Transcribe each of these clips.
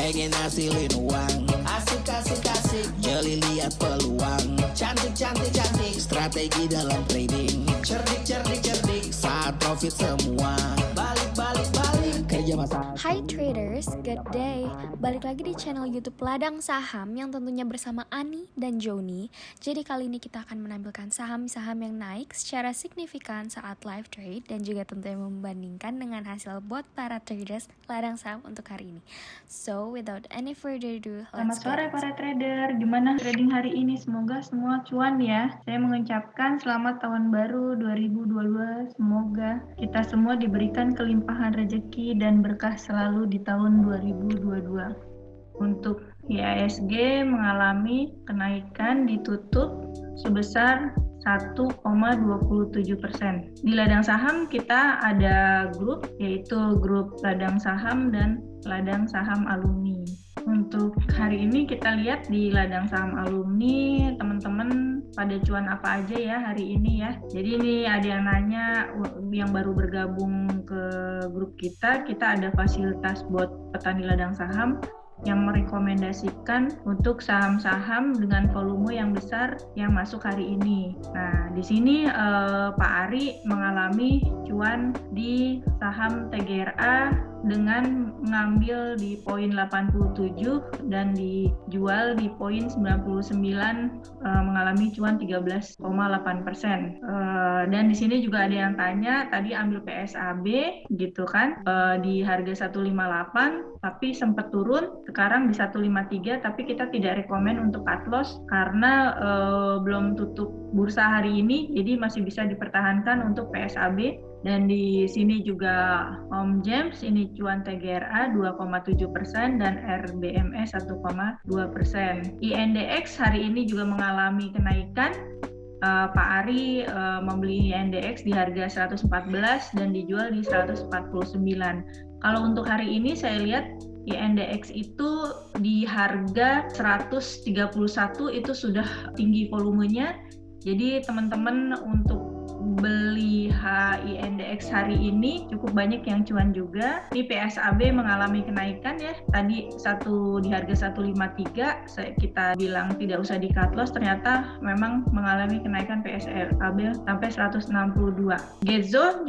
pengen hasilin uang. Asik asik asik, jeli lihat peluang. Cantik cantik cantik, strategi dalam trading. Cerdik cerdik cerdik, saat profit semua. Balik balik balik, kerja masalah. Hai traders, good day. Balik lagi di channel YouTube Ladang Saham yang tentunya bersama Ani dan Joni. Jadi kali ini kita akan menampilkan saham-saham yang naik secara signifikan saat live trade dan juga tentunya membandingkan dengan hasil bot para traders ladang saham untuk hari ini. So without any further ado, Selamat sore para trader, gimana trading hari ini? Semoga semua cuan ya. Saya mengucapkan selamat tahun baru 2022. Semoga kita semua diberikan kelimpahan rezeki dan berkah selalu di tahun 2022. Untuk IHSG mengalami kenaikan ditutup sebesar 1,27%. Di ladang saham kita ada grup, yaitu grup ladang saham dan ladang saham alumni. Untuk hari ini kita lihat di ladang saham alumni, teman-teman pada cuan apa aja ya hari ini ya. Jadi ini ada yang nanya, yang baru bergabung ke grup kita ada fasilitas buat petani ladang saham yang merekomendasikan untuk saham-saham dengan volume yang besar yang masuk hari ini. Nah, di sini Pak Ari mengalami cuan di saham TGRA dengan mengambil di poin 87 dan dijual di poin 99, mengalami cuan 13,8%. Dan di sini juga ada yang tanya, tadi ambil PSAB gitu kan, di harga 158 tapi sempat turun, sekarang di 153 tapi kita tidak rekomen untuk cut loss karena belum tutup bursa hari ini, jadi masih bisa dipertahankan untuk PSAB. Dan di sini juga Om James, ini cuan TGRA 2,7% dan RBMS 1,2%. INDX hari ini juga mengalami kenaikan. Pak Ari membeli INDX di harga 114 dan dijual di 149. Kalau untuk hari ini saya lihat INDX itu di harga 131 itu sudah tinggi volumenya. Jadi teman-teman untuk beli INDX hari ini cukup banyak yang cuan juga. Ini PSAB mengalami kenaikan ya. Tadi di harga 153 kita bilang tidak usah di cut loss, ternyata memang mengalami kenaikan PSAB sampai 162. Getzo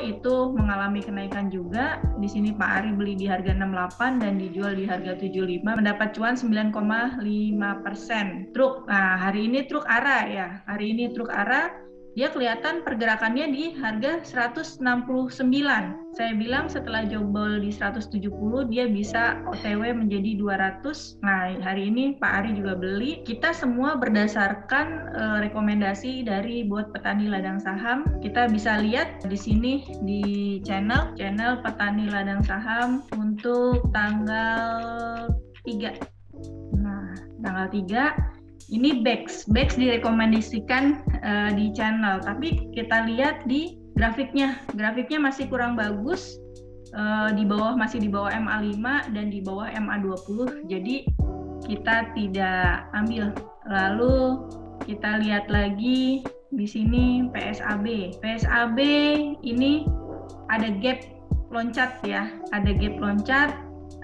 itu mengalami kenaikan juga. Di sini Pak Ari beli di harga 68 dan dijual di harga 75, mendapat cuan 9,5%. Truk. Nah, hari ini truk ARA ya. Hari ini truk ARA dia kelihatan pergerakannya di harga 169. Saya bilang setelah jebol di 170 dia bisa OTW menjadi 200. Nah, hari ini Pak Ari juga beli. Kita semua berdasarkan rekomendasi dari buat petani ladang saham. Kita bisa lihat di sini di channel petani ladang saham untuk tanggal 3. Nah, tanggal 3 ini BEX direkomendasikan di channel, tapi kita lihat di grafiknya masih kurang bagus, masih di bawah MA5 dan di bawah MA20, jadi kita tidak ambil. Lalu kita lihat lagi di sini PSAB ini ada gap loncat ya, ada gap loncat.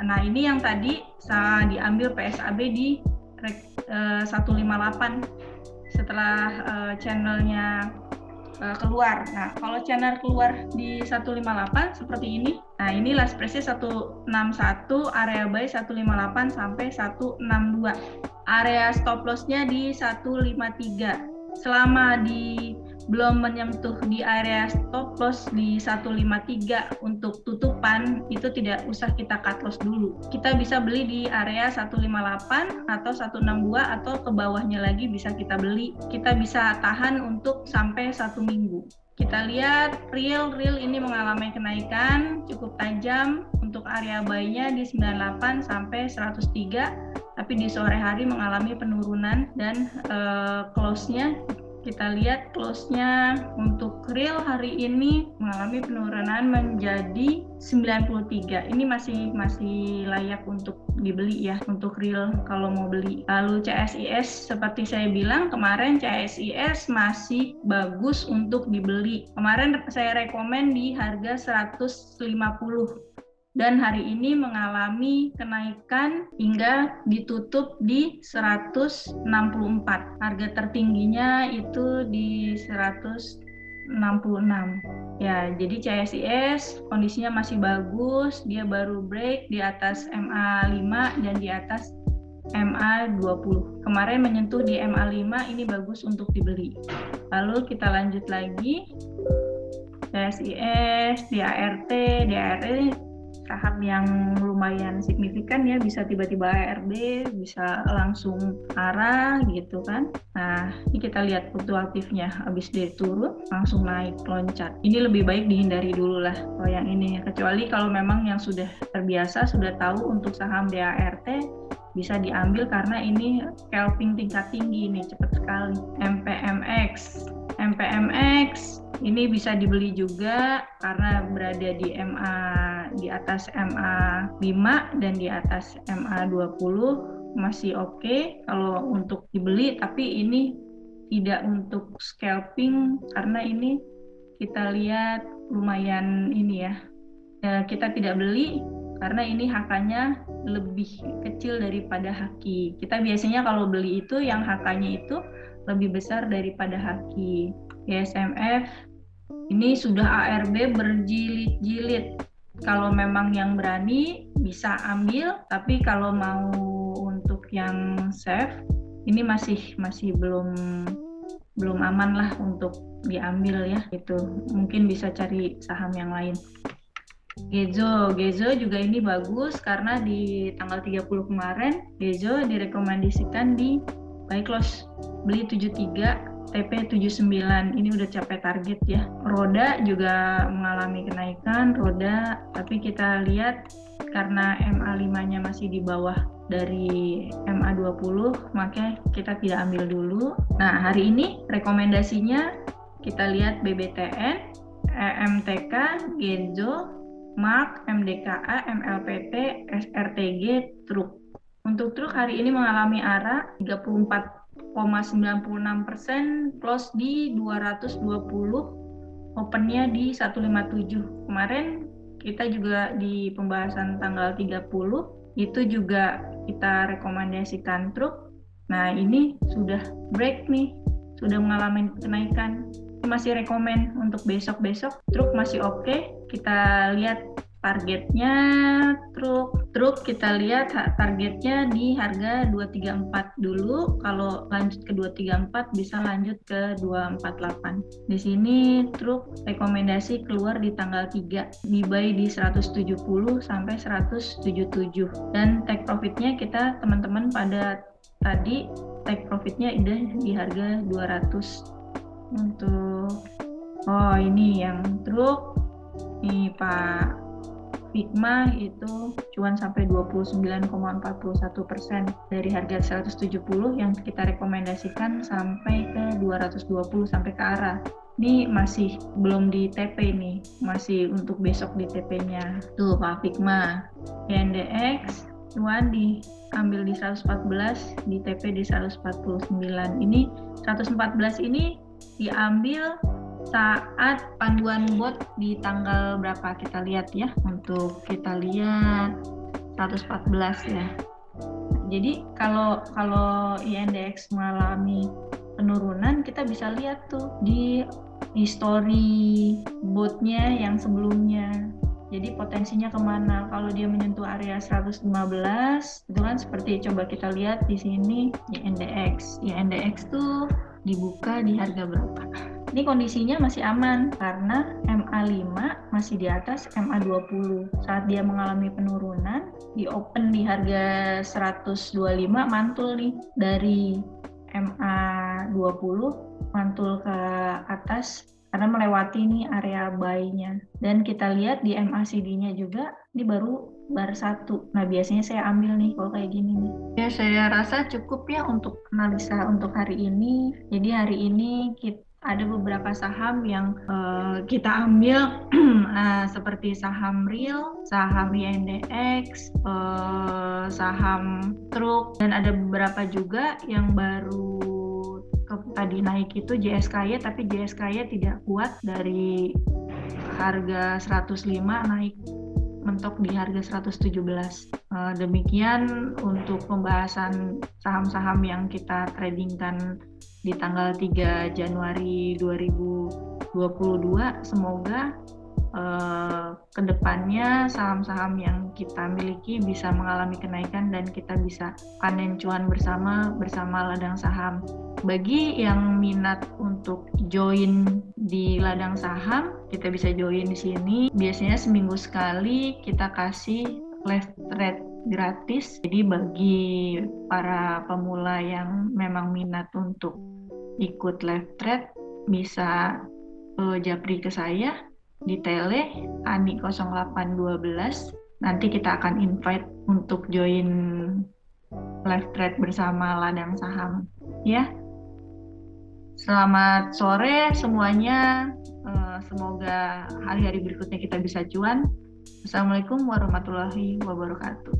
Nah, ini yang tadi saya diambil PSAB di 158 setelah channelnya keluar. Nah, kalau channel keluar di 158 seperti ini. Nah, ini last price-nya 161, area buy 158 sampai 162. Area stop loss-nya di 153. Selama belum menyentuh di area stop loss di 153 untuk tutupan, itu tidak usah kita cut loss dulu. Kita bisa beli di area 158 atau 162 atau ke bawahnya lagi bisa kita beli. Kita bisa tahan untuk sampai 1 minggu. Kita lihat real ini mengalami kenaikan cukup tajam untuk area buy-nya di 98 sampai 103, tapi di sore hari mengalami penurunan dan close-nya. Kita lihat close-nya untuk real hari ini mengalami penurunan menjadi 93. Ini masih layak untuk dibeli ya untuk real kalau mau beli. Lalu CSIS seperti saya bilang kemarin, CSIS masih bagus untuk dibeli. Kemarin saya rekomen di harga 150. dan hari ini mengalami kenaikan hingga ditutup di 164. Harga tertingginya itu di 166. Ya, jadi CSIS kondisinya masih bagus, dia baru break di atas MA5 dan di atas MA20. Kemarin menyentuh di MA5, ini bagus untuk dibeli. Lalu kita lanjut lagi. CSIS, DART saham yang lumayan signifikan ya, bisa tiba-tiba ARB, bisa langsung arah gitu kan. Nah, ini kita lihat fluktuatifnya, habis dia turun langsung naik loncat. Ini lebih baik dihindari dulu lah kalau yang ini, kecuali kalau memang yang sudah terbiasa, sudah tahu untuk saham DART bisa diambil karena ini scalping tingkat tinggi nih, cepat sekali. MPMX ini bisa dibeli juga karena berada di di atas MA5 dan di atas MA20 masih oke kalau untuk dibeli, tapi ini tidak untuk scalping karena ini kita lihat lumayan ini ya. Kita tidak beli karena ini HK-nya lebih kecil daripada HQ. Kita biasanya kalau beli itu yang HK-nya itu lebih besar daripada HQ. YSMF ini sudah ARB berjilid-jilid. Kalau memang yang berani bisa ambil, tapi kalau mau untuk yang safe ini masih belum aman lah untuk diambil ya. Itu mungkin bisa cari saham yang lain. Gezo juga ini bagus karena di tanggal 30 kemarin Gezo direkomendasikan di buy close, beli 73, TP 79, ini udah capai target ya. Roda juga mengalami kenaikan, Roda, tapi kita lihat karena MA5-nya masih di bawah dari MA20, makanya kita tidak ambil dulu. Nah, hari ini rekomendasinya kita lihat BBTN, MTK, Genzo, Mark, MDKA, MLPT, SRTG, Truk. Untuk Truk hari ini mengalami arah 34,96%, close di 220, opennya di 157. Kemarin kita juga di pembahasan tanggal 30 itu juga kita rekomendasikan Truk. Nah, ini sudah break nih, sudah mengalami kenaikan. Masih rekomen untuk besok-besok. Truk masih oke. Kita lihat targetnya Truk kita lihat targetnya di harga 234 dulu. Kalau lanjut ke 234 bisa lanjut ke 248. Di sini Truk rekomendasi keluar di tanggal 3, di buy di 170 sampai 177. Dan take profitnya kita teman-teman pada tadi take profitnya udah di harga 200 untuk ini yang Truk nih Pak Figma itu cuan sampai 29,41% dari harga 170 yang kita rekomendasikan sampai ke 220 sampai ke arah. Ini masih belum di TP nih, masih untuk besok di TP-nya. Tuh Pak Figma. INDX cuan diambil di 114, di TP di 149. Ini 114 ini diambil saat panduan bot di tanggal berapa kita lihat ya, untuk kita lihat 114 ya. Jadi kalau INDX mengalami penurunan, kita bisa lihat tuh di history botnya yang sebelumnya. Jadi potensinya kemana? Kalau dia menyentuh area 115, itu kan seperti coba kita lihat di sini INDX. INDX tuh dibuka di harga berapa? Ini kondisinya masih aman karena MA5 masih di atas MA20. Saat dia mengalami penurunan, di open di harga 125 mantul nih dari MA20 mantul ke atas karena melewati nih area buy-nya. Dan kita lihat di MACD-nya juga ini baru bar 1. Nah, biasanya saya ambil nih kalau kayak gini nih. Ya, saya rasa cukup ya untuk analisa untuk hari ini. Jadi hari ini kita ada beberapa saham yang kita ambil seperti saham Real, saham INDX, saham Truk, dan ada beberapa juga yang baru tadi naik itu JSKY, tapi JSKY tidak kuat dari harga 105 naik mentok di harga 117. Demikian untuk pembahasan saham-saham yang kita tradingkan di tanggal 3 Januari 2022. Semoga kedepannya saham-saham yang kita miliki bisa mengalami kenaikan dan kita bisa panen cuan bersama ladang saham. Bagi yang minat untuk join di ladang saham, kita bisa join di sini. Biasanya seminggu sekali kita kasih live trade gratis. Jadi bagi para pemula yang memang minat untuk ikut live trade, bisa japri ke saya di tele Ani 0812. Nanti kita akan invite untuk join live trade bersama ladang saham ya. Selamat sore semuanya. Semoga hari-hari berikutnya kita bisa cuan. Assalamualaikum warahmatullahi wabarakatuh.